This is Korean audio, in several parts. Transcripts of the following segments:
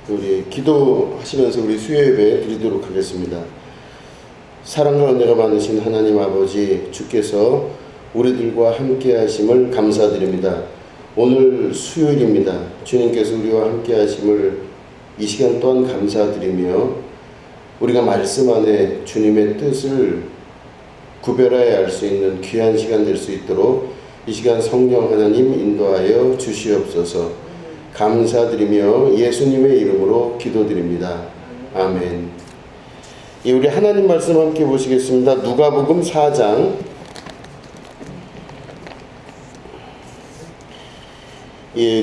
우리 기도하시면서 우리 수요 예배 드리도록 하겠습니다. 사랑과 은혜가 많으신 하나님 아버지, 주께서 우리들과 함께 하심을 감사드립니다. 오늘 수요일입니다. 주님께서 우리와 함께 하심을 이 시간 또한 감사드리며 우리가 말씀 안에 주님의 뜻을 구별하여 알 수 있는 귀한 시간 될 수 있도록 이 시간 성령 하나님 인도하여 주시옵소서. 감사드리며 예수님의 이름으로 기도드립니다. 아멘. 우리 하나님 말씀 함께 보시겠습니다. 누가복음 4장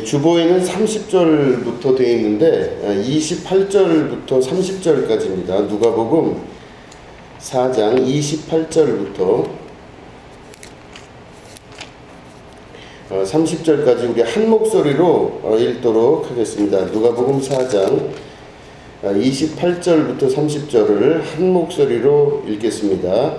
주보에는 30절부터 되어 있는데 28절부터 30절까지입니다. 누가복음 4장 28절부터 30절까지 우리 한 목소리로 읽도록 하겠습니다. 누가복음 4장 28절부터 30절을 한 목소리로 읽겠습니다.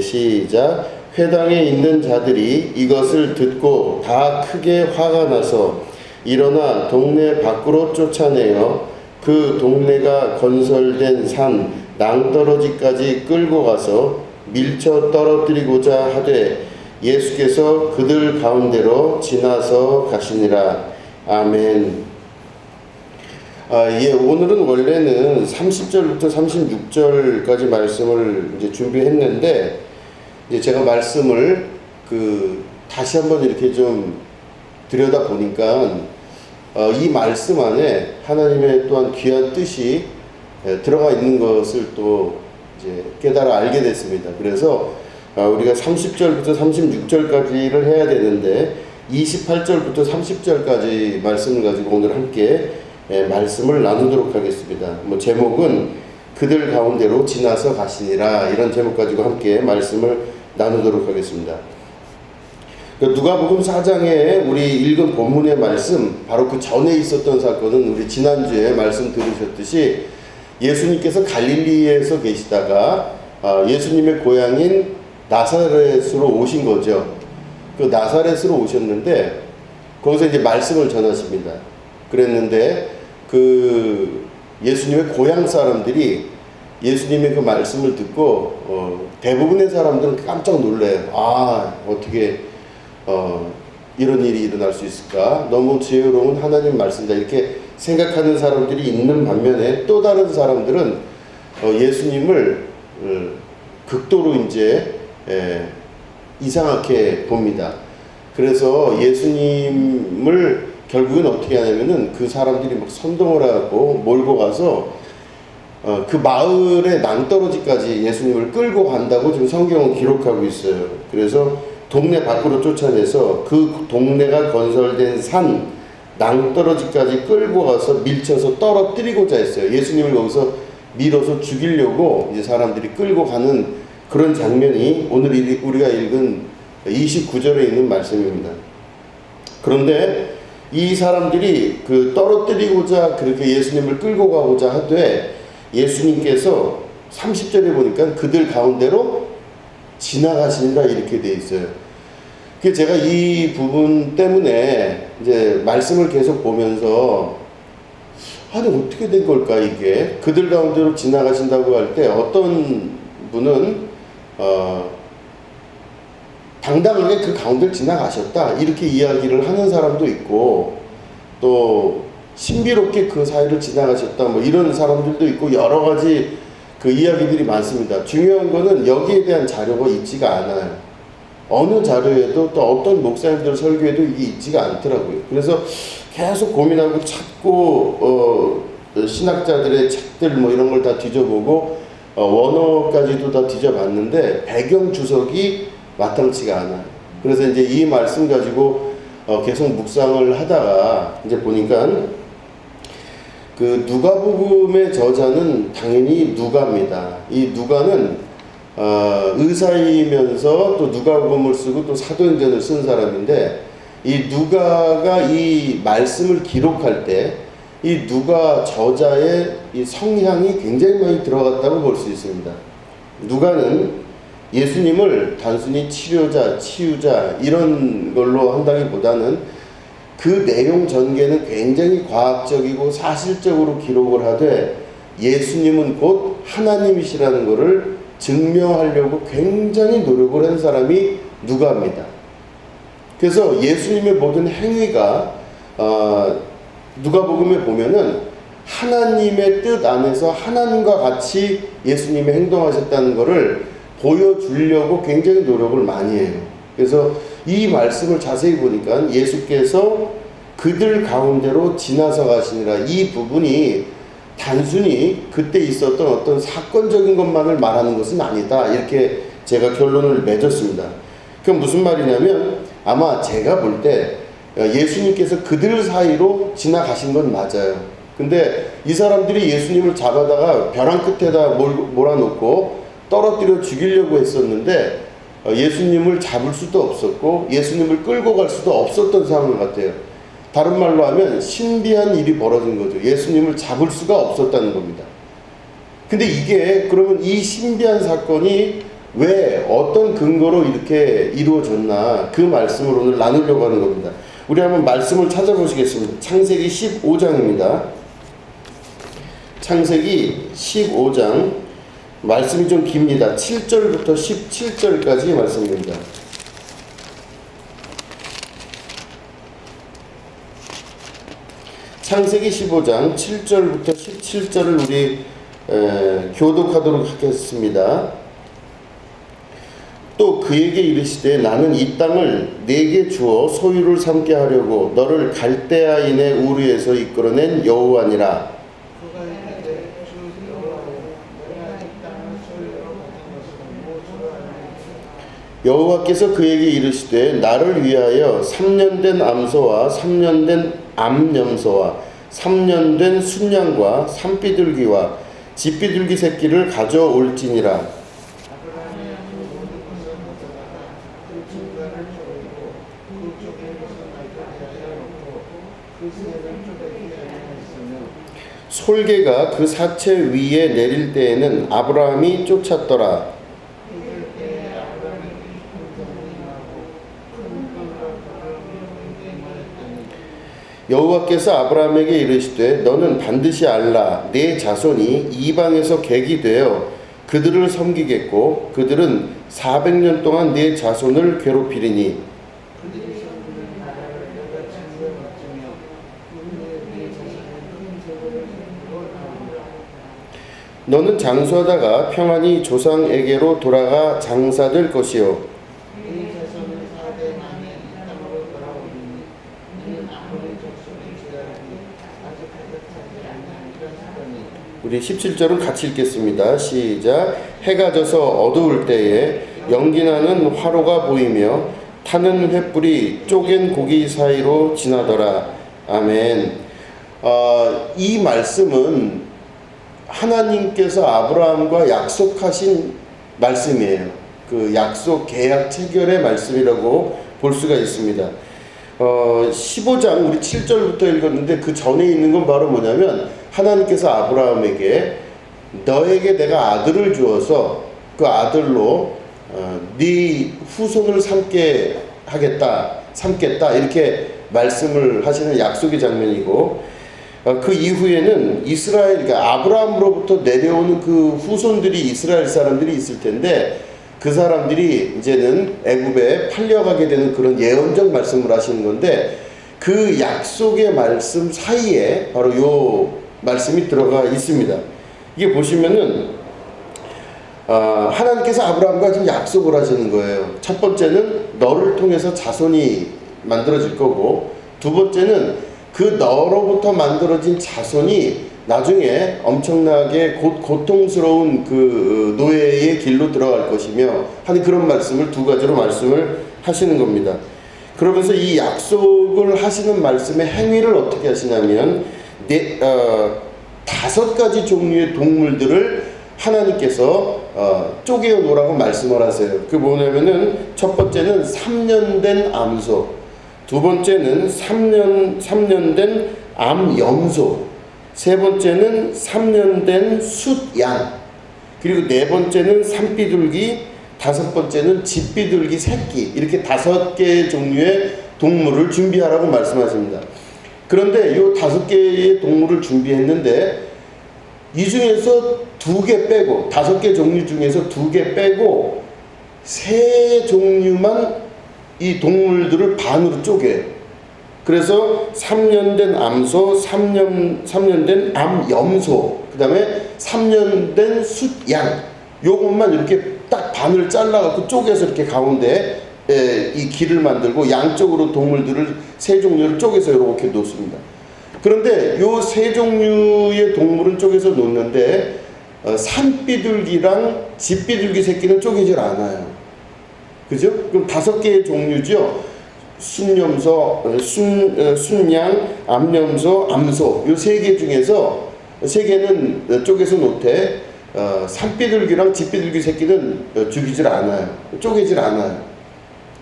시작. 회당에 있는 자들이 이것을 듣고 다 크게 화가 나서 일어나 동네 밖으로 쫓아내어 그 동네가 건설된 산 낭떠러지까지 끌고 가서 밀쳐 떨어뜨리고자 하되 예수께서 그들 가운데로 지나서 가시니라. 아멘. 오늘은 원래는 30절부터 36절까지 말씀을 이제 준비했는데 이제 제가 말씀을 다시 한번 이렇게 좀 들여다 보니까 이 말씀 안에 하나님의 또한 귀한 뜻이 들어가 있는 것을 또 이제 깨달아 알게 됐습니다. 그래서 우리가 30절부터 36절까지를 해야 되는데 28절부터 30절까지 말씀을 가지고 오늘 함께 말씀을 나누도록 하겠습니다. 제목은 그들 가운데로 지나서 가시니라, 이런 제목 가지고 함께 말씀을 나누도록 하겠습니다. 누가복음 4장에 우리 읽은 본문의 말씀, 바로 그 전에 있었던 사건은 우리 지난주에 말씀 들으셨듯이 예수님께서 갈릴리에서 계시다가 예수님의 고향인 나사렛으로 오신 거죠. 그 나사렛으로 오셨는데 거기서 이제 말씀을 전하십니다. 그랬는데 그 예수님의 고향 사람들이 예수님의 그 말씀을 듣고 대부분의 사람들은 깜짝 놀래요. 어떻게 이런 일이 일어날 수 있을까? 너무 지혜로운 하나님 말씀이다, 이렇게 생각하는 사람들이 있는 반면에 또 다른 사람들은 예수님을 극도로 이제 이상하게 봅니다. 그래서 예수님을 결국은 어떻게 하냐면은 그 사람들이 막 선동을 하고 몰고 가서 그 마을의 낭떠러지까지 예수님을 끌고 간다고 지금 성경은 기록하고 있어요. 그래서 동네 밖으로 쫓아내서 그 동네가 건설된 산 낭떠러지까지 끌고 가서 밀쳐서 떨어뜨리고자 했어요. 예수님을 거기서 밀어서 죽이려고 이제 사람들이 끌고 가는 그런 장면이 오늘 우리가 읽은 29절에 있는 말씀입니다. 그런데 이 사람들이 떨어뜨리고자 그렇게 예수님을 끌고 가고자 하되 예수님께서 30절에 보니까 그들 가운데로 지나가시니라, 이렇게 돼 있어요. 그래서 제가 이 부분 때문에 이제 말씀을 계속 보면서 어떻게 된 걸까, 이게. 그들 가운데로 지나가신다고 할 때 어떤 분은 당당하게 그 가운데를 지나가셨다, 이렇게 이야기를 하는 사람도 있고, 또 신비롭게 그 사이를 지나가셨다, 이런 사람들도 있고, 여러 가지 그 이야기들이 많습니다. 중요한 거는 여기에 대한 자료가 있지가 않아요. 어느 자료에도 또 어떤 목사님들 설교에도 이게 있지가 않더라고요. 그래서 계속 고민하고 찾고 신학자들의 책들 이런 걸 다 뒤져보고 원어까지도 다 뒤져봤는데 배경 주석이 마땅치가 않아요. 그래서 이제 이 말씀 가지고 계속 묵상을 하다가 이제 보니까 그 누가복음의 저자는 당연히 누가입니다. 이 누가는 의사이면서 또 누가복음을 쓰고 또 사도행전을 쓴 사람인데, 이 누가가 이 말씀을 기록할 때 이 누가 저자의 이 성향이 굉장히 많이 들어갔다고 볼 수 있습니다. 누가는 예수님을 단순히 치료자, 치유자 이런 걸로 한다기보다는 그 내용 전개는 굉장히 과학적이고 사실적으로 기록을 하되 예수님은 곧 하나님이시라는 것을 증명하려고 굉장히 노력을 한 사람이 누가입니다. 그래서 예수님의 모든 행위가 누가복음에 보면은 하나님의 뜻 안에서 하나님과 같이 예수님이 행동하셨다는 것을 보여주려고 굉장히 노력을 많이 해요. 그래서 이 말씀을 자세히 보니까 예수께서 그들 가운데로 지나서 가시니라, 이 부분이 단순히 그때 있었던 어떤 사건적인 것만을 말하는 것은 아니다, 이렇게 제가 결론을 맺었습니다. 그럼 무슨 말이냐면, 아마 제가 볼 때 예수님께서 그들 사이로 지나가신 건 맞아요. 근데 이 사람들이 예수님을 잡아다가 벼랑 끝에다 몰아놓고 떨어뜨려 죽이려고 했었는데 예수님을 잡을 수도 없었고 예수님을 끌고 갈 수도 없었던 상황 같아요. 다른 말로 하면 신비한 일이 벌어진 거죠. 예수님을 잡을 수가 없었다는 겁니다. 근데 이게 그러면 이 신비한 사건이 왜 어떤 근거로 이렇게 이루어졌나, 그 말씀을 오늘 나누려고 하는 겁니다. 우리 한번 말씀을 찾아보시겠습니다. 창세기 15장입니다. 창세기 15장 말씀이 좀 깁니다. 7절부터 17절까지 말씀입니다. 창세기 15장 7절부터 17절을 우리 교독하도록 하겠습니다. 또 그에게 이르시되 나는 이 땅을 네게 주어 소유를 삼게 하려고 너를 갈대아인의 우르에서 이끌어낸 여호와니라. 여호와께서 그에게 이르시되 나를 위하여 3년 된 암소와 3년 된 암염소와 3년 된 순양과 산비둘기와 집비둘기 새끼를 가져올지니라. 솔개가 그 사체 위에 내릴 때에는 아브라함이 쫓았더라. 여호와께서 아브라함에게 이르시되 너는 반드시 알라. 내 자손이 이방에서 객이 되어 그들을 섬기겠고 그들은 400년 동안 내 자손을 괴롭히리니 너는 장수하다가 평안히 조상에게로 돌아가 장사될 것이요 우리 17절은 같이 읽겠습니다. 시작. 해가 져서 어두울 때에 연기나는 화로가 보이며 타는 횃불이 쪼갠 고기 사이로 지나더라. 아멘. 이 말씀은 하나님께서 아브라함과 약속하신 말씀이에요. 그 약속 계약 체결의 말씀이라고 볼 수가 있습니다. 15장 우리 7절부터 읽었는데 그 전에 있는 건 바로 뭐냐면 하나님께서 아브라함에게 너에게 내가 아들을 주어서 그 아들로 네 후손을 삼겠다 이렇게 말씀을 하시는 약속의 장면이고 그 이후에는 이스라엘, 그러니까 아브라함으로부터 내려오는 그 후손들이 이스라엘 사람들이 있을 텐데 그 사람들이 이제는 애굽에 팔려가게 되는 그런 예언적 말씀을 하시는 건데 그 약속의 말씀 사이에 바로 요 말씀이 들어가 있습니다. 이게 보시면은 하나님께서 아브라함과 지금 약속을 하시는 거예요. 첫 번째는 너를 통해서 자손이 만들어질 거고 두 번째는 그 너로부터 만들어진 자손이 나중에 엄청나게 고통스러운 그 노예의 길로 들어갈 것이며 하는 그런 말씀을 두 가지로 말씀을 하시는 겁니다. 그러면서 이 약속을 하시는 말씀의 행위를 어떻게 하시냐면 5가지 종류의 동물들을 하나님께서 쪼개어 놓으라고 말씀을 하세요. 그 뭐냐면은 첫 번째는 3년 된 암소, 두 번째는 3년 된 암염소, 세 번째는 3년 된 숫양, 그리고 네 번째는 산비둘기, 다섯 번째는 집비둘기 새끼, 이렇게 5개의 종류의 동물을 준비하라고 말씀하십니다. 그런데 이 5개의 동물을 준비했는데 이 중에서 2개 빼고 5개 종류 중에서 2개 빼고 3종류만 이 동물들을 반으로 쪼개요. 그래서 3년 된 암소, 3년 된 암염소, 그 다음에 3년 된 숫양, 요것만 이렇게 딱 반을 잘라갖고 쪼개서 이렇게 가운데 이 길을 만들고 양쪽으로 동물들을 3종류를 쪼개서 이렇게 놓습니다. 그런데 요 3종류의 동물은 쪼개서 놓는데 산비둘기랑 집비둘기 새끼는 쪼개질 않아요. 그죠? 그럼 5개의 종류죠. 순염소, 순양, 암염소, 암소 요 3개 중에서 3개는 쪼개서 놓되 산비둘기랑 집비둘기 새끼는 죽이질 않아요. 쪼개질 않아요.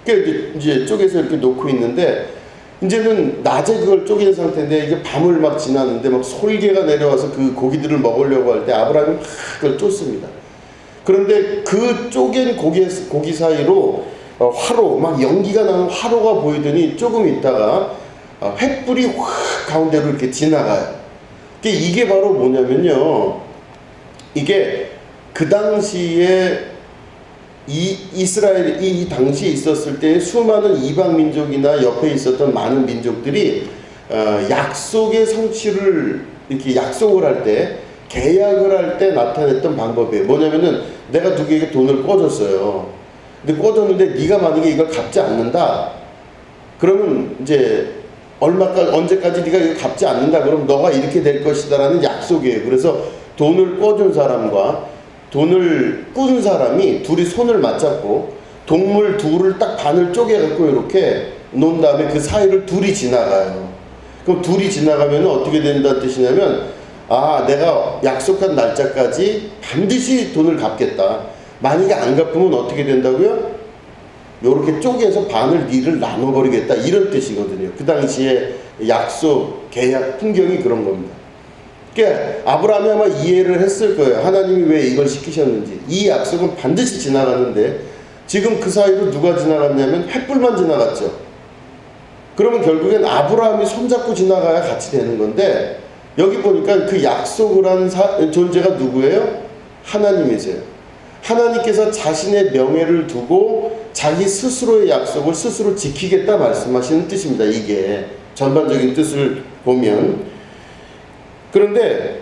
그러니까 이제 쪼개서 이렇게 놓고 있는데 이제는 낮에 그걸 쪼갠 상태인데 이게 밤을 막 지나는데 막 솔개가 내려와서 그 고기들을 먹으려고 할 때 아브라함이 막 그걸 쫓습니다. 그런데 그 쪼갠 고기 사이로 화로, 막 연기가 나는 화로가 보이더니 조금 있다가 횃불이 확 가운데로 이렇게 지나가요. 이게 바로 뭐냐면요. 이게 그 당시에 이스라엘이 이 당시에 있었을 때 수많은 이방 민족이나 옆에 있었던 많은 민족들이 약속의 성취를 이렇게 약속을 할 때, 계약을 할 때 나타냈던 방법이에요. 뭐냐면은 내가 누구에게 돈을 꿔줬어요. 근데 꿔줬는데 네가 만약에 이걸 갚지 않는다, 그러면 이제 언제까지 네가 이걸 갚지 않는다, 그럼 너가 이렇게 될 것이다라는 약속이에요. 그래서 돈을 꿔준 사람과 돈을 꾼 사람이 둘이 손을 맞잡고 동물 둘을 딱 반을 쪼개갖고 이렇게 놓은 다음에 그 사이를 둘이 지나가요. 그럼 둘이 지나가면 어떻게 된다는 뜻이냐면, 내가 약속한 날짜까지 반드시 돈을 갚겠다. 만약에 안 갚으면 어떻게 된다고요? 요렇게 쪼개서 반을 니를 나눠버리겠다, 이런 뜻이거든요. 그 당시에 약속, 계약, 풍경이 그런 겁니다. 그러니까 아브라함이 아마 이해를 했을 거예요. 하나님이 왜 이걸 시키셨는지. 이 약속은 반드시 지나가는데 지금 그 사이로 누가 지나갔냐면 횃불만 지나갔죠. 그러면 결국엔 아브라함이 손잡고 지나가야 같이 되는 건데, 여기 보니까 그 약속을 한 존재가 누구예요? 하나님이세요. 하나님께서 자신의 명예를 두고 자기 스스로의 약속을 스스로 지키겠다 말씀하시는 뜻입니다. 이게 전반적인 뜻을 보면. 그런데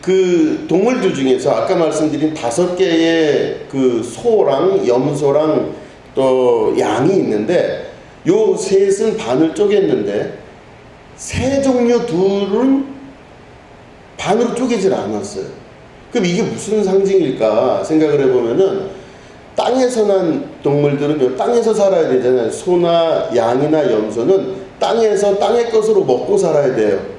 그 동물들 중에서 아까 말씀드린 5개의 그 소랑 염소랑 또 양이 있는데, 요 셋은 반을 쪼갰는데 새 종류 둘은 반으로 쪼개질 않았어요. 그럼 이게 무슨 상징일까 생각을 해보면은, 땅에서 난 동물들은요, 땅에서 살아야 되잖아요. 소나 양이나 염소는 땅에서 땅의 것으로 먹고 살아야 돼요.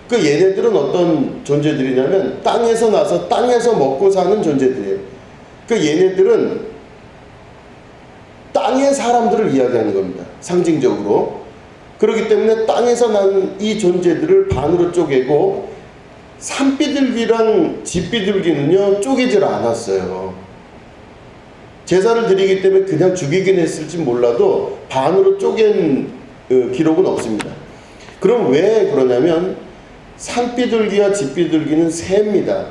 그 얘네들은 어떤 존재들이냐면 땅에서 나서 땅에서 먹고 사는 존재들이에요. 그 얘네들은 땅의 사람들을 이야기하는 겁니다. 상징적으로. 그렇기 때문에 땅에서 난 이 존재들을 반으로 쪼개고, 산비둘기랑 집비둘기는요 쪼개질 않았어요. 제사를 드리기 때문에 그냥 죽이긴 했을지 몰라도 반으로 쪼갠 기록은 없습니다. 그럼 왜 그러냐면, 산비둘기와 집비둘기는 새입니다.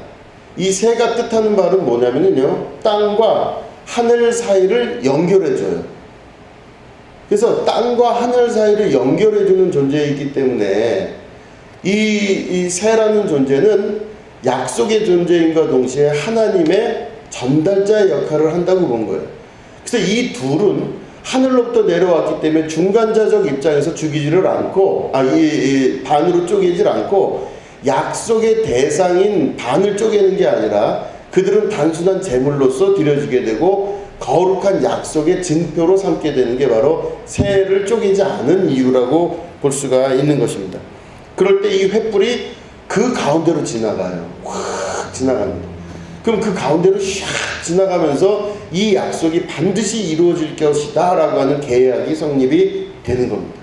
이 새가 뜻하는 말은 뭐냐면요, 땅과 하늘 사이를 연결해줘요. 그래서 땅과 하늘 사이를 연결해주는 존재이기 때문에 이 새라는 존재는 약속의 존재인과 동시에 하나님의 전달자의 역할을 한다고 본 거예요. 그래서 이 둘은 하늘로부터 내려왔기 때문에 중간자적 입장에서 죽이지를 않고, 반으로 쪼개질 않고, 약속의 대상인 반을 쪼개는 게 아니라 그들은 단순한 제물로서 드려지게 되고 거룩한 약속의 증표로 삼게 되는 게 바로 새를 쪼개지 않은 이유라고 볼 수가 있는 것입니다. 그럴 때 이 횃불이 그 가운데로 지나가요. 확 지나갑니다. 그럼 그 가운데로 샥 지나가면서 이 약속이 반드시 이루어질 것이다 라고 하는 계약이 성립이 되는 겁니다.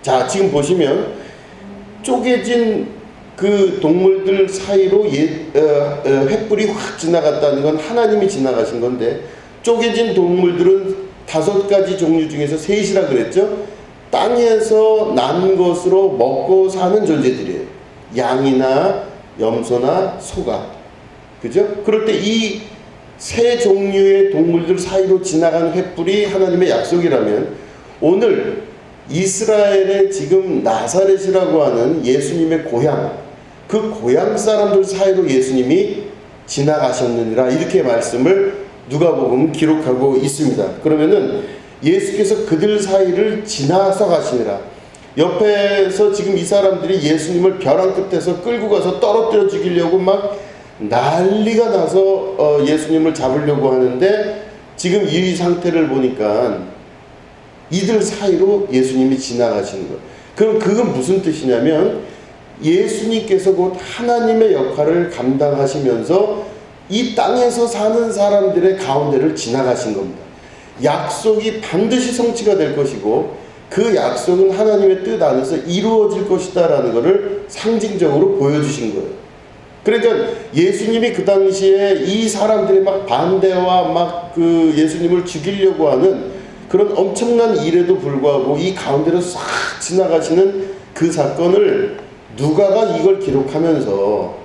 자, 지금 보시면 쪼개진 그 동물들 사이로 횃불이 확 지나갔다는 건 하나님이 지나가신 건데, 쪼개진 동물들은 5가지 종류 중에서 셋이라 그랬죠. 땅에서 난 것으로 먹고 사는 존재들이에요. 양이나 염소나 소가. 그죠? 그럴 때 이 세 종류의 동물들 사이로 지나간 횃불이 하나님의 약속이라면, 오늘 이스라엘의 지금 나사렛이라고 하는 예수님의 고향, 그 고향 사람들 사이로 예수님이 지나가셨느니라, 이렇게 말씀을 누가복음은 기록하고 있습니다. 그러면은 예수께서 그들 사이를 지나서 가시니라. 옆에서 지금 이 사람들이 예수님을 벼랑 끝에서 끌고 가서 떨어뜨려 죽이려고 막 난리가 나서 예수님을 잡으려고 하는데, 지금 이 상태를 보니까 이들 사이로 예수님이 지나가시는 거예요. 그럼 그건 무슨 뜻이냐면, 예수님께서 곧 하나님의 역할을 감당하시면서 이 땅에서 사는 사람들의 가운데를 지나가신 겁니다. 약속이 반드시 성취가 될 것이고, 그 약속은 하나님의 뜻 안에서 이루어질 것이다 라는 것을 상징적으로 보여주신 거예요. 그러니까 예수님이 그 당시에 이 사람들이 막 반대와 막 그 예수님을 죽이려고 하는 그런 엄청난 일에도 불구하고 이 가운데로 싹 지나가시는 그 사건을 누가가 이걸 기록하면서,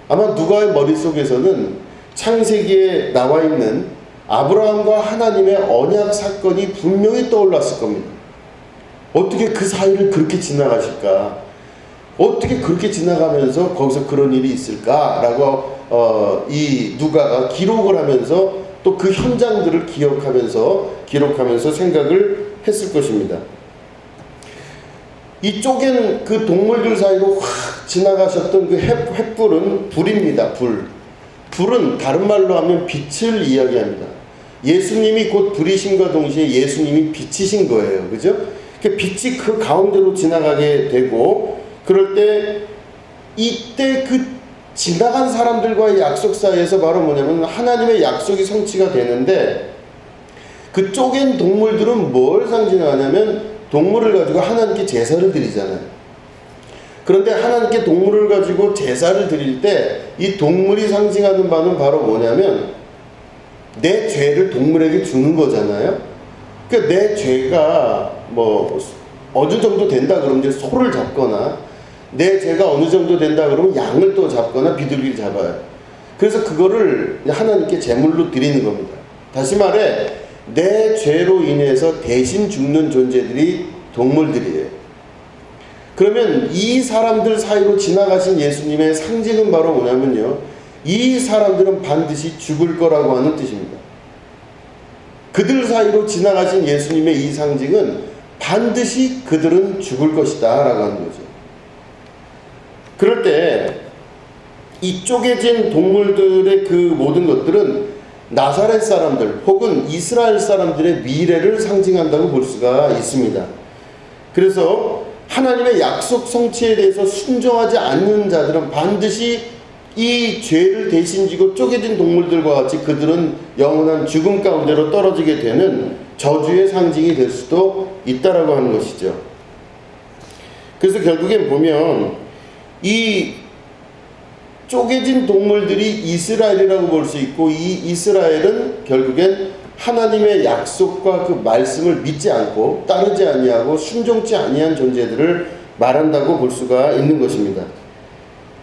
아마 누가의 머릿속에서는 창세기에 나와 있는 아브라함과 하나님의 언약 사건이 분명히 떠올랐을 겁니다. 어떻게 그 사이를 그렇게 지나가실까? 어떻게 그렇게 지나가면서 거기서 그런 일이 있을까라고 이 누가가 기록을 하면서 또 그 현장들을 기록하면서 생각을 했을 것입니다. 이 쪼갠 그 동물들 사이로 확 지나가셨던 그 횃불은 불입니다. 불은 다른 말로 하면 빛을 이야기합니다. 예수님이 곧 불이심과 동시에 예수님이 빛이신 거예요. 그죠? 빛이 그 가운데로 지나가게 되고, 그럴 때 이때 그 지나간 사람들과의 약속 사이에서 바로 뭐냐면 하나님의 약속이 성취가 되는데, 그 쪼갠 동물들은 뭘 상징하냐면 동물을 가지고 하나님께 제사를 드리잖아요. 그런데 하나님께 동물을 가지고 제사를 드릴 때 이 동물이 상징하는 바는 바로 뭐냐면 내 죄를 동물에게 주는 거잖아요. 그러니까 내 죄가 뭐 어느 정도 된다 그러면 이제 소를 잡거나, 내 죄가 어느 정도 된다 그러면 양을 또 잡거나 비둘기를 잡아요. 그래서 그거를 하나님께 제물로 드리는 겁니다. 다시 말해 내 죄로 인해서 대신 죽는 존재들이 동물들이에요. 그러면 이 사람들 사이로 지나가신 예수님의 상징은 바로 뭐냐면요, 이 사람들은 반드시 죽을 거라고 하는 뜻입니다. 그들 사이로 지나가신 예수님의 이 상징은 반드시 그들은 죽을 것이다 라고 하는 거죠. 그럴 때 이 쪼개진 동물들의 그 모든 것들은 나사렛 사람들 혹은 이스라엘 사람들의 미래를 상징한다고 볼 수가 있습니다. 그래서 하나님의 약속 성취에 대해서 순종하지 않는 자들은 반드시 이 죄를 대신 지고 쪼개진 동물들과 같이 그들은 영원한 죽음 가운데로 떨어지게 되는 저주의 상징이 될 수도 있다라고 하는 것이죠. 그래서 결국엔 보면 이 쪼개진 동물들이 이스라엘이라고 볼 수 있고, 이 이스라엘은 결국엔 하나님의 약속과 그 말씀을 믿지 않고 따르지 아니하고 순종치 아니한 존재들을 말한다고 볼 수가 있는 것입니다.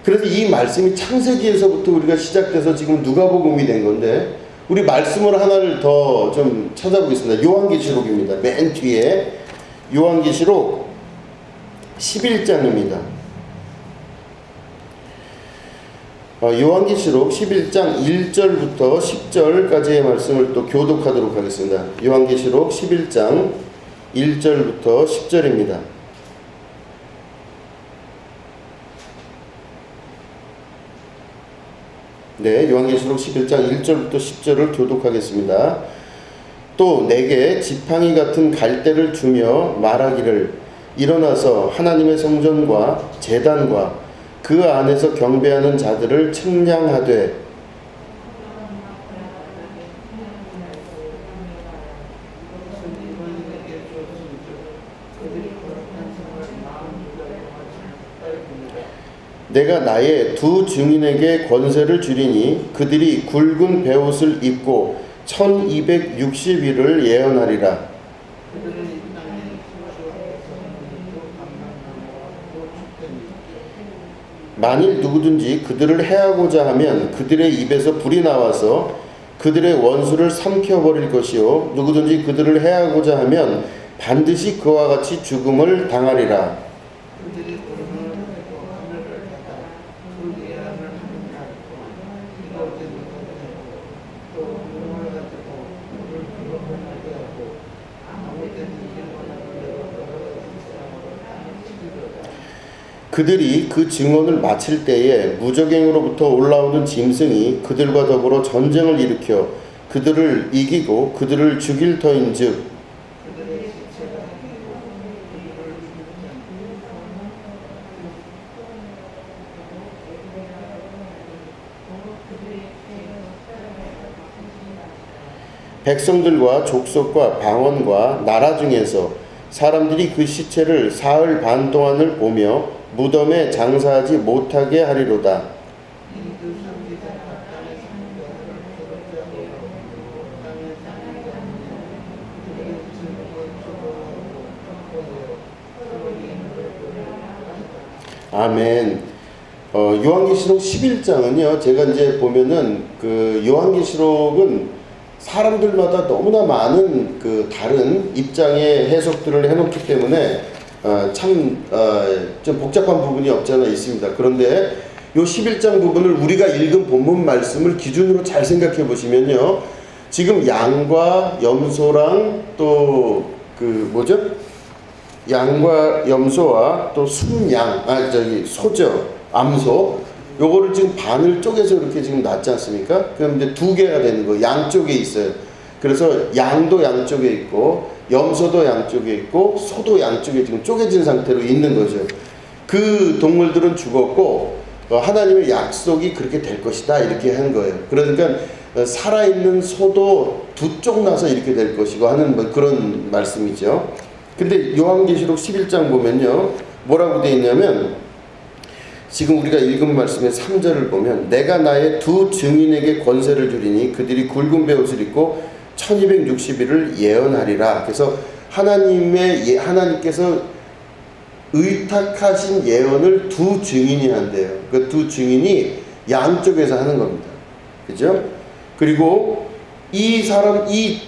그래서 이 말씀이 창세기에서부터 우리가 시작돼서 지금 누가복음이 된 건데, 우리 말씀을 하나를 더 좀 찾아보겠습니다. 요한계시록입니다. 맨 뒤에 요한계시록 11장입니다. 요한계시록 11장 1절부터 10절까지의 말씀을 또 교독하도록 하겠습니다. 요한계시록 11장 1절부터 10절입니다. 네, 요한계시록 11장 1절부터 10절을 교독하겠습니다. 또 내게 지팡이 같은 갈대를 주며 말하기를, 일어나서 하나님의 성전과 제단과 그 안에서 경배하는 자들을 측량하되 내가 나의 두 증인에게 권세를 주리니 그들이 굵은 베옷을 입고 1260일을 예언하리라. 만일 누구든지 그들을 해하고자 하면 그들의 입에서 불이 나와서 그들의 원수를 삼켜버릴 것이요 누구든지 그들을 해하고자 하면 반드시 그와 같이 죽음을 당하리라. 그들이 그 증언을 마칠 때에 무적행으로부터 올라오는 짐승이 그들과 더불어 전쟁을 일으켜 그들을 이기고 그들을 죽일 터인즉 백성들과 족속과 방언과 나라 중에서 사람들이 그 시체를 사흘 반 동안을 보며 무덤에 장사하지 못하게 하리로다. 아멘. 요한계시록 11장은요, 제가 이제 보면은 그 요한계시록은 사람들마다 너무나 많은 그 다른 입장의 해석들을 해놓기 때문에 좀 복잡한 부분이 없지 않아 있습니다. 그런데 요 11장 부분을 우리가 읽은 본문 말씀을 기준으로 잘 생각해 보시면요, 지금 양과 염소랑 또 그 뭐죠? 양과 염소와 또 순양, 소죠, 암소, 요거를 지금 반을 쪼개서 이렇게 지금 놨지 않습니까? 그럼 이제 두 개가 되는 거, 양쪽에 있어요. 그래서 양도 양쪽에 있고, 염소도 양쪽에 있고, 소도 양쪽에 지금 쪼개진 상태로 있는 거죠. 그 동물들은 죽었고, 하나님의 약속이 그렇게 될 것이다, 이렇게 한 거예요. 그러니까, 살아있는 소도 두 쪽 나서 이렇게 될 것이고 하는 뭐 그런 말씀이죠. 근데 요한계시록 11장 보면요, 뭐라고 되어 있냐면, 지금 우리가 읽은 말씀의 3절을 보면 내가 나의 두 증인에게 권세를 주리니 그들이 굵은 베옷을 입고 1260일을 예언하리라. 그래서 하나님께서 의탁하신 예언을 두 증인이 한대요. 그 두 증인이 양쪽에서 하는 겁니다. 그죠? 그리고 이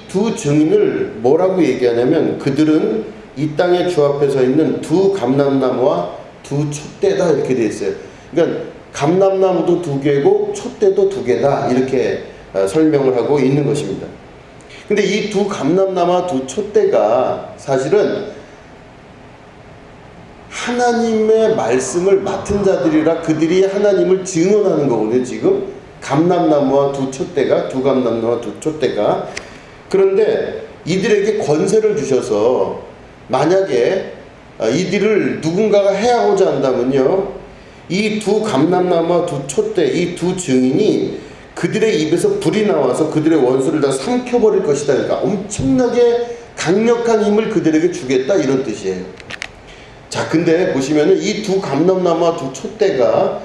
두 증인을 뭐라고 얘기하냐면 그들은 이 땅의 주 앞에 서 있는 두 감람나무와 두 촛대다 이렇게 되어 있어요. 그러니까 감람나무도 두 개고 촛대도 두 개다 이렇게 설명을 하고 있는 것입니다. 근데 이 두 감람나무와 두 촛대가 사실은 하나님의 말씀을 맡은 자들이라 그들이 하나님을 증언하는 거거든요. 지금 감람나무와 두 감람나무와 두 촛대가. 그런데 이들에게 권세를 주셔서 만약에 이들을 누군가가 해하고자 한다면요, 이 두 감람나무와 두 촛대, 이 두 증인이 그들의 입에서 불이 나와서 그들의 원수를 다 삼켜버릴 것이다. 그러니까 엄청나게 강력한 힘을 그들에게 주겠다, 이런 뜻이에요. 자, 근데 보시면은 이 두 감람나무와 두 촛대가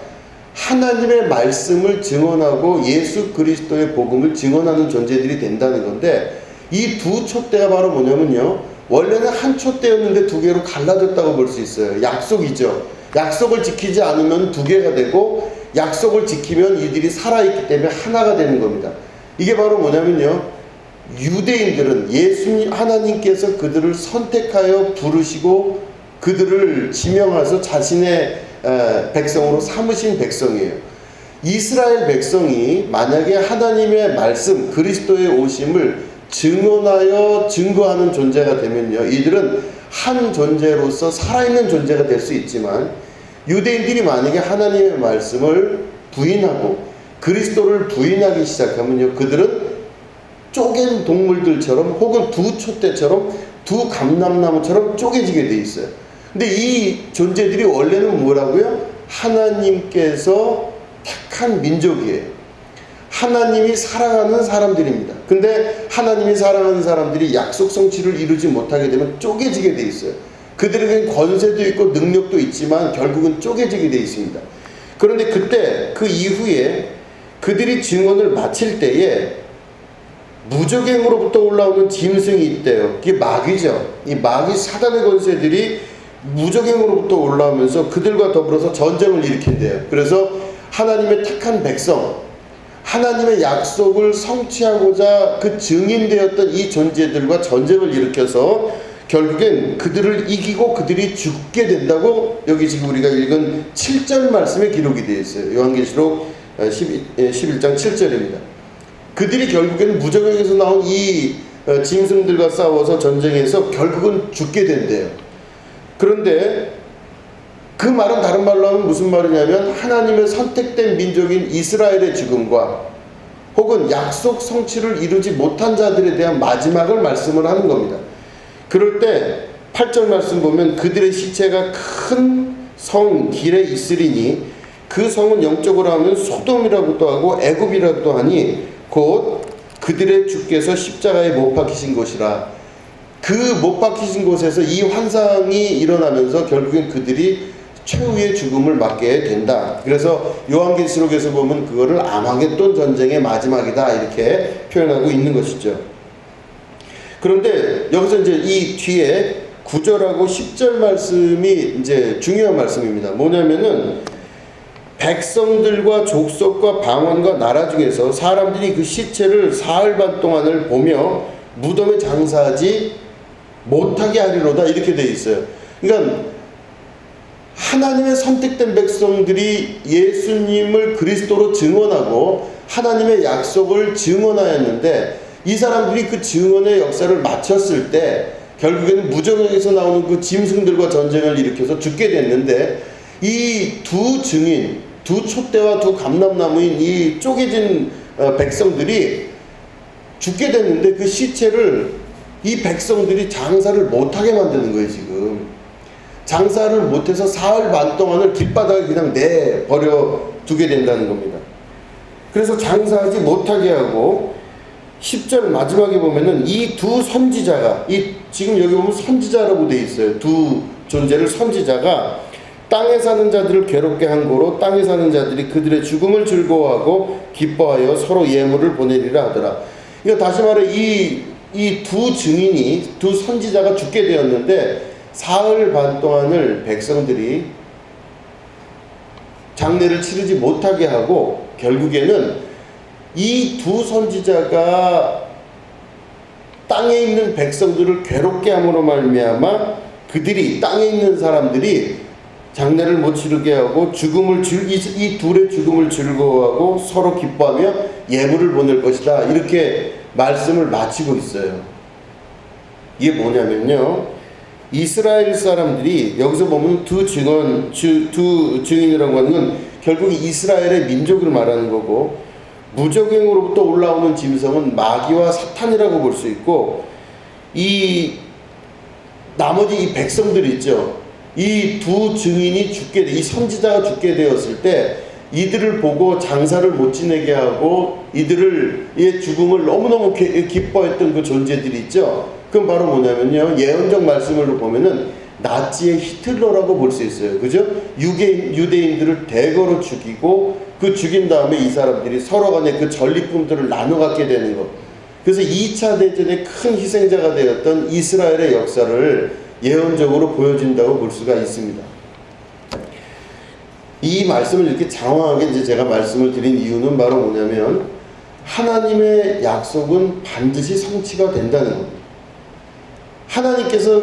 하나님의 말씀을 증언하고 예수 그리스도의 복음을 증언하는 존재들이 된다는 건데, 이 두 촛대가 바로 뭐냐면요, 원래는 한 촛대였는데 두 개로 갈라졌다고 볼 수 있어요. 약속이죠. 약속을 지키지 않으면 두 개가 되고, 약속을 지키면 이들이 살아있기 때문에 하나가 되는 겁니다. 이게 바로 뭐냐면요, 유대인들은 하나님께서 그들을 선택하여 부르시고 그들을 지명하셔서 자신의 백성으로 삼으신 백성이에요. 이스라엘 백성이 만약에 하나님의 말씀, 그리스도의 오심을 증거하는 존재가 되면요, 이들은 한 존재로서 살아있는 존재가 될 수 있지만, 유대인들이 만약에 하나님의 말씀을 부인하고 그리스도를 부인하기 시작하면요, 그들은 쪼갠 동물들처럼 혹은 두 촛대처럼 두 감람나무처럼 쪼개지게 돼 있어요. 근데 이 존재들이 원래는 뭐라고요? 하나님께서 택한 민족이에요. 하나님이 사랑하는 사람들입니다. 근데 하나님이 사랑하는 사람들이 약속 성취를 이루지 못하게 되면 쪼개지게 돼 있어요. 그들에겐 권세도 있고 능력도 있지만 결국은 쪼개지게 돼 있습니다. 그런데 그때 그 이후에 그들이 증언을 마칠 때에 무적행으로부터 올라오는 짐승이 있대요. 그게 마귀죠. 이 마귀 사단의 권세들이 무적행으로부터 올라오면서 그들과 더불어서 전쟁을 일으킨대요. 그래서 하나님의 택한 백성, 하나님의 약속을 성취하고자 그 증인되었던 이 존재들과 전쟁을 일으켜서 결국엔 그들을 이기고 그들이 죽게 된다고 여기 지금 우리가 읽은 7절 말씀에 기록이 되어 있어요. 요한계시록 11장 7절입니다. 그들이 결국에는 무적행에서 나온 이 짐승들과 싸워서 전쟁에서 결국은 죽게 된대요. 그런데 그 말은 다른 말로 하면 무슨 말이냐면 하나님의 선택된 민족인 이스라엘의 죽음과 혹은 약속 성취를 이루지 못한 자들에 대한 마지막을 말씀을 하는 겁니다. 그럴 때 8절 말씀 보면 그들의 시체가 큰 성 길에 있으리니 그 성은 영적으로 하면 소돔이라고도 하고 애굽이라고도 하니 곧 그들의 주께서 십자가에 못 박히신 곳이라. 그 못 박히신 곳에서 이 환상이 일어나면서 결국엔 그들이 최후의 죽음을 맞게 된다. 그래서 요한계시록에서 보면 그거를 아마겟돈 전쟁의 마지막이다 이렇게 표현하고 있는 것이죠. 그런데 여기서 이제 이 뒤에 9절하고 10절 말씀이 이제 중요한 말씀입니다. 뭐냐면은 백성들과 족속과 방언과 나라 중에서 사람들이 그 시체를 사흘 반 동안을 보며 무덤에 장사하지 못하게 하리로다 이렇게 되어 있어요. 그러니까 하나님의 선택된 백성들이 예수님을 그리스도로 증언하고 하나님의 약속을 증언하였는데 이 사람들이 그 증언의 역사를 마쳤을 때 결국에는 무적행에서 나오는 그 짐승들과 전쟁을 일으켜서 죽게 됐는데 이 두 증인, 두 촛대와 두 감람나무인 이 쪼개진 백성들이 죽게 됐는데 그 시체를 이 백성들이 장사를 못하게 만드는 거예요. 지금 장사를 못해서 사흘 반 동안을 길바닥에 그냥 내버려 두게 된다는 겁니다. 그래서 장사하지 못하게 하고 10절 마지막에 보면은 이 두 선지자가 지금 여기 보면 선지자라고 되어 있어요. 두 존재를 선지자가 땅에 사는 자들을 괴롭게 한 고로 땅에 사는 자들이 그들의 죽음을 즐거워하고 기뻐하여 서로 예물을 보내리라 하더라. 그러니까 다시 말해 이 두 증인이 두 선지자가 죽게 되었는데 사흘 반 동안을 백성들이 장례를 치르지 못하게 하고 결국에는 이 두 선지자가 땅에 있는 백성들을 괴롭게 함으로 말미암아 그들이 땅에 있는 사람들이 장례를 못 치르게 하고 이 둘의 죽음을 즐거워하고 서로 기뻐하며 예물을 보낼 것이다 이렇게 말씀을 마치고 있어요. 이게 뭐냐면요, 이스라엘 사람들이 여기서 보면 두 증인이라고 하는 건 결국 이스라엘의 민족을 말하는 거고, 무적행으로부터 올라오는 짐승은 마귀와 사탄이라고 볼 수 있고, 이 나머지 이 백성들이 있죠. 이 두 증인이 이 선지자가 죽게 되었을 때 이들을 보고 장사를 못 지내게 하고 이들의 죽음을 너무너무 기뻐했던 그 존재들이 있죠. 그건 바로 뭐냐면요, 예언적 말씀으로 보면은 나치의 히틀러라고 볼 수 있어요. 그죠? 유대인들을 대거로 죽이고 그 죽인 다음에 이 사람들이 서로 간에 그 전리품들을 나눠 갖게 되는 것. 그래서 2차 대전의 큰 희생자가 되었던 이스라엘의 역사를 예언적으로 보여진다고 볼 수가 있습니다. 이 말씀을 이렇게 장황하게 이제 제가 말씀을 드린 이유는 바로 뭐냐면, 하나님의 약속은 반드시 성취가 된다는 겁니다. 하나님께서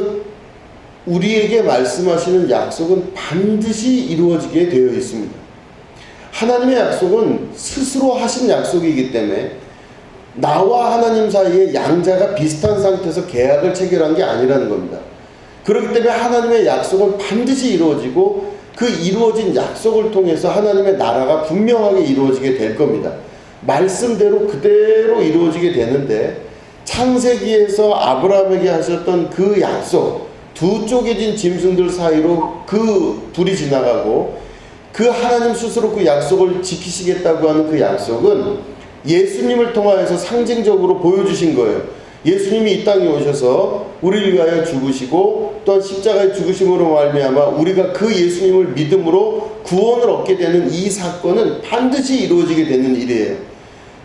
우리에게 말씀하시는 약속은 반드시 이루어지게 되어 있습니다. 하나님의 약속은 스스로 하신 약속이기 때문에 나와 하나님 사이에 양자가 비슷한 상태에서 계약을 체결한 게 아니라는 겁니다. 그렇기 때문에 하나님의 약속은 반드시 이루어지고 그 이루어진 약속을 통해서 하나님의 나라가 분명하게 이루어지게 될 겁니다. 말씀대로 그대로 이루어지게 되는데, 창세기에서 아브라함에게 하셨던 그 약속, 두 쪼개진 짐승들 사이로 그 불이 지나가고 그 하나님 스스로 그 약속을 지키시겠다고 하는 그 약속은 예수님을 통하여서 상징적으로 보여주신 거예요. 예수님이 이 땅에 오셔서 우리를 위하여 죽으시고 또한 십자가의 죽으심으로 말미암아 우리가 그 예수님을 믿음으로 구원을 얻게 되는 이 사건은 반드시 이루어지게 되는 일이에요.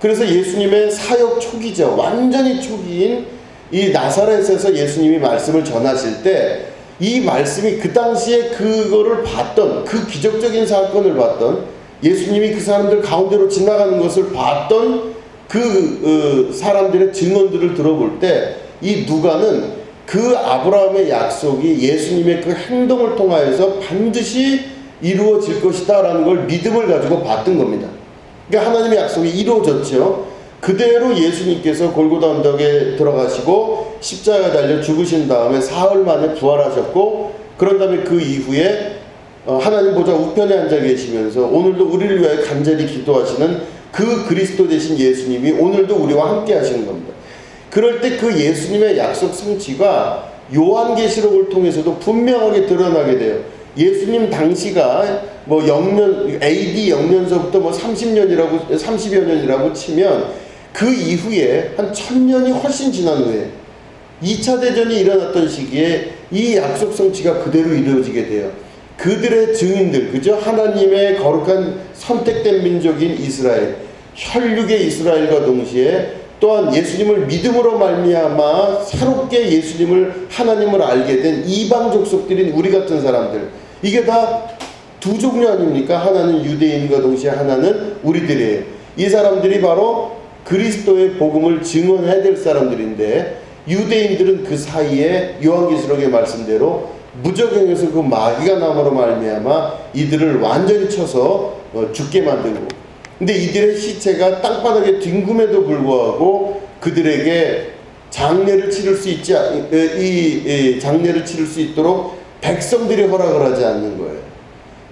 그래서 예수님의 사역 초기죠. 완전히 초기인 이 나사렛에서 예수님이 말씀을 전하실 때 이 말씀이 그 당시에 그거를 봤던, 그 기적적인 사건을 봤던, 예수님이 그 사람들 가운데로 지나가는 것을 봤던 그 사람들의 증언들을 들어볼 때 이 누가는 그 아브라함의 약속이 예수님의 그 행동을 통하여서 반드시 이루어질 것이다 라는 걸 믿음을 가지고 봤던 겁니다. 그러니까 하나님의 약속이 이루어졌죠. 그대로 예수님께서 골고다 언덕에 들어가시고 십자가에 달려 죽으신 다음에 사흘 만에 부활하셨고, 그런 다음에 그 이후에 하나님 보좌 우편에 앉아 계시면서 오늘도 우리를 위하여 간절히 기도하시는 그 그리스도 되신 예수님이 오늘도 우리와 함께 하시는 겁니다. 그럴 때 그 예수님의 약속 성취가 요한계시록을 통해서도 분명하게 드러나게 돼요. 예수님 당시가 뭐 AD 0년서부터 뭐 30여 년이라고 치면 그 이후에 한 1000년이 훨씬 지난 후에 2차 대전이 일어났던 시기에 이 약속 성취가 그대로 이루어지게 돼요. 그들의 증인들, 그죠? 하나님의 거룩한 선택된 민족인 이스라엘, 혈육의 이스라엘과 동시에 또한 예수님을 믿음으로 말미암아 새롭게 예수님을, 하나님을 알게 된 이방 족속들인 우리 같은 사람들, 이게 다 두 종류 아닙니까? 하나는 유대인과 동시에 하나는 우리들이에요. 이 사람들이 바로 그리스도의 복음을 증언해야 될 사람들인데, 유대인들은 그 사이에 요한계시록의 말씀대로 무적행에서 그 마귀가 남으로 말미암아 이들을 완전히 쳐서 죽게 만들고, 근데 이들의 시체가 땅바닥에 뒹굼에도 불구하고 그들에게 장례를 치를 수 있지, 장례를 치를 수 있도록 백성들이 허락을 하지 않는 거예요.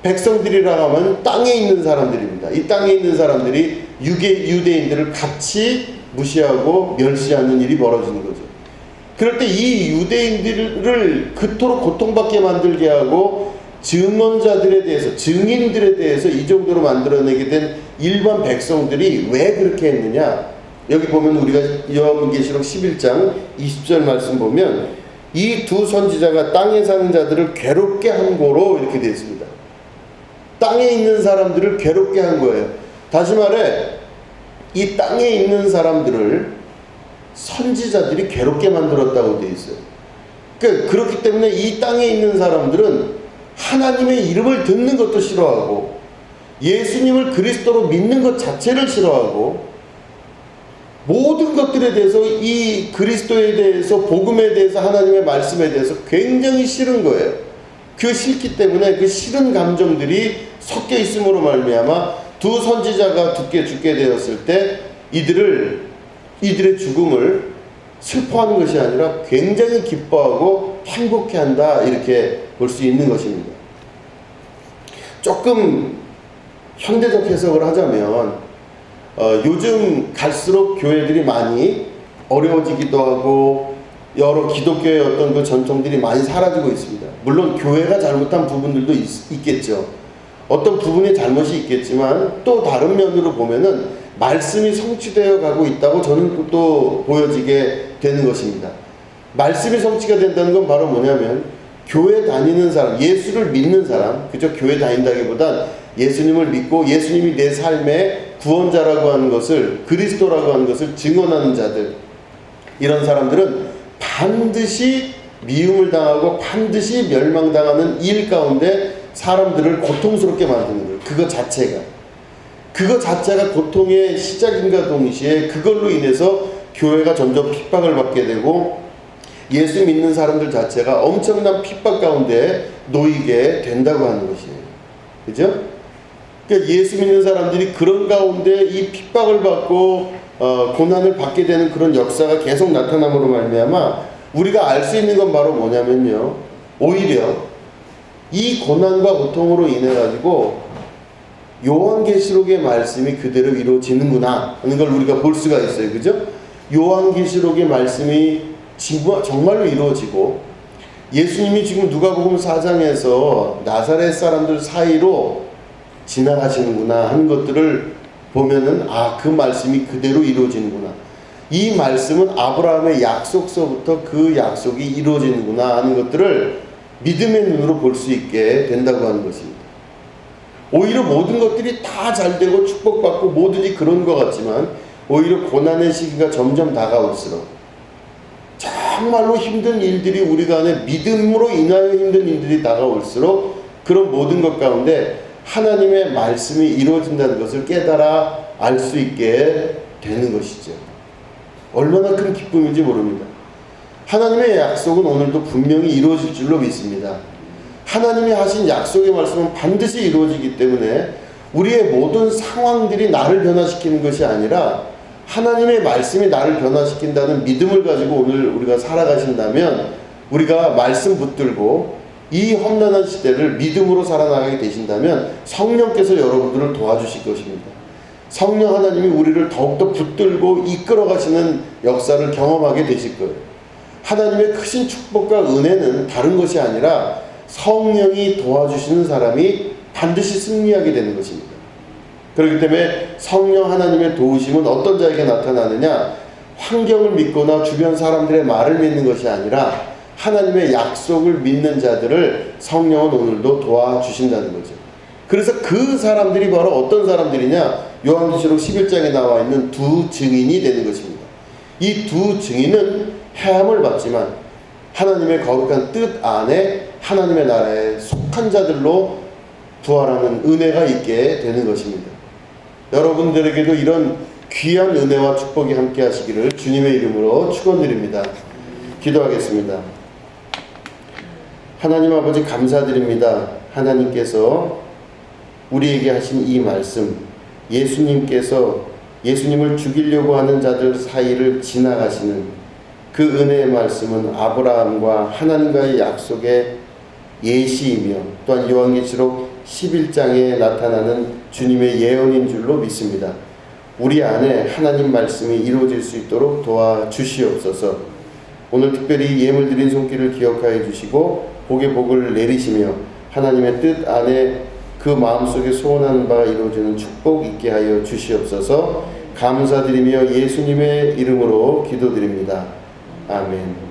백성들이라 하면 땅에 있는 사람들입니다. 이 땅에 있는 사람들이 유대인들을 같이 무시하고 멸시하는 일이 벌어지는 거죠. 그럴 때 이 유대인들을 그토록 고통받게 만들게 하고 증언자들에 대해서, 증인들에 대해서 이 정도로 만들어내게 된 일반 백성들이 왜 그렇게 했느냐? 여기 보면 우리가 요한계시록 11장 20절 말씀 보면 이 두 선지자가 땅에 사는 자들을 괴롭게 한 고로 이렇게 되어 있습니다. 땅에 있는 사람들을 괴롭게 한 거예요. 다시 말해 이 땅에 있는 사람들을 선지자들이 괴롭게 만들었다고 되어 있어요. 그러니까 그렇기 때문에 이 땅에 있는 사람들은 하나님의 이름을 듣는 것도 싫어하고 예수님을 그리스도로 믿는 것 자체를 싫어하고 모든 것들에 대해서, 이 그리스도에 대해서, 복음에 대해서, 하나님의 말씀에 대해서 굉장히 싫은 거예요. 그 싫기 때문에 그 싫은 감정들이 섞여 있음으로 말미암아 두 선지자가 죽게 되었을 때 이들의 죽음을 슬퍼하는 것이 아니라 굉장히 기뻐하고 행복해한다, 이렇게 볼 수 있는 것입니다. 조금 현대적 해석을 하자면 요즘 갈수록 교회들이 많이 어려워지기도 하고 여러 기독교의 어떤 그 전통들이 많이 사라지고 있습니다. 물론 교회가 잘못한 부분들도 있겠죠. 어떤 부분에 잘못이 있겠지만 또 다른 면으로 보면은 말씀이 성취되어 가고 있다고 저는 또 보여지게 되는 것입니다. 말씀이 성취가 된다는 건 바로 뭐냐면 교회 다니는 사람, 예수를 믿는 사람, 그저 교회 다닌다기보단 예수님을 믿고 예수님이 내 삶의 구원자라고 하는 것을, 그리스도라고 하는 것을 증언하는 자들, 이런 사람들은 반드시 미움을 당하고 반드시 멸망당하는 일 가운데 사람들을 고통스럽게 만드는 거예요. 그거 자체가 고통의 시작인가 동시에 그걸로 인해서 교회가 점점 핍박을 받게 되고 예수 믿는 사람들 자체가 엄청난 핍박 가운데 놓이게 된다고 하는 것이에요. 그죠? 그러니까 예수 믿는 사람들이 그런 가운데 이 핍박을 받고 고난을 받게 되는 그런 역사가 계속 나타남으로 말미암아 우리가 알 수 있는 건 바로 뭐냐면요, 오히려 이 고난과 고통으로 인해 가지고 요한계시록의 말씀이 그대로 이루어지는구나 하는 걸 우리가 볼 수가 있어요. 그죠? 요한계시록의 말씀이 정말로 이루어지고 예수님이 지금 누가복음 4장에서 나사렛 사람들 사이로 지나가시는구나 하는 것들을 보면은 그 말씀이 그대로 이루어지는구나. 이 말씀은 아브라함의 약속서부터 그 약속이 이루어지는구나 하는 것들을 믿음의 눈으로 볼 수 있게 된다고 하는 것입니다. 오히려 모든 것들이 다 잘되고 축복받고 뭐든지 그런 것 같지만 오히려 고난의 시기가 점점 다가올수록 정말로 힘든 일들이 우리가 안에 믿음으로 인하여 힘든 일들이 다가올수록 그런 모든 것 가운데 하나님의 말씀이 이루어진다는 것을 깨달아 알 수 있게 되는 것이죠. 얼마나 큰 기쁨인지 모릅니다. 하나님의 약속은 오늘도 분명히 이루어질 줄로 믿습니다. 하나님이 하신 약속의 말씀은 반드시 이루어지기 때문에 우리의 모든 상황들이 나를 변화시키는 것이 아니라 하나님의 말씀이 나를 변화시킨다는 믿음을 가지고 오늘 우리가 살아가신다면 우리가 말씀 붙들고 이 험난한 시대를 믿음으로 살아나가게 되신다면 성령께서 여러분들을 도와주실 것입니다. 성령 하나님이 우리를 더욱더 붙들고 이끌어 가시는 역사를 경험하게 되실 거예요. 하나님의 크신 축복과 은혜는 다른 것이 아니라 성령이 도와주시는 사람이 반드시 승리하게 되는 것입니다. 그렇기 때문에 성령 하나님의 도우심은 어떤 자에게 나타나느냐? 환경을 믿거나 주변 사람들의 말을 믿는 것이 아니라 하나님의 약속을 믿는 자들을 성령은 오늘도 도와주신다는 거죠. 그래서 그 사람들이 바로 어떤 사람들이냐? 요한계시록 11장에 나와 있는 두 증인이 되는 것입니다. 이 두 증인은 해함을 받지만 하나님의 거룩한 뜻 안에 하나님의 나라에 속한 자들로 부활하는 은혜가 있게 되는 것입니다. 여러분들에게도 이런 귀한 은혜와 축복이 함께 하시기를 주님의 이름으로 축원드립니다. 기도하겠습니다. 하나님 아버지 감사드립니다. 하나님께서 우리에게 하신 이 말씀, 예수님께서 예수님을 죽이려고 하는 자들 사이를 지나가시는 그 은혜의 말씀은 아브라함과 하나님과의 약속의 예시이며 또한 요한계시록 11장에 나타나는 주님의 예언인 줄로 믿습니다. 우리 안에 하나님 말씀이 이루어질 수 있도록 도와주시옵소서. 오늘 특별히 예물 드린 손길을 기억하여 주시고 복의 복을 내리시며 하나님의 뜻 안에 그 마음속에 소원하는 바가 이루어지는 축복 있게 하여 주시옵소서. 감사드리며 예수님의 이름으로 기도드립니다. 아멘.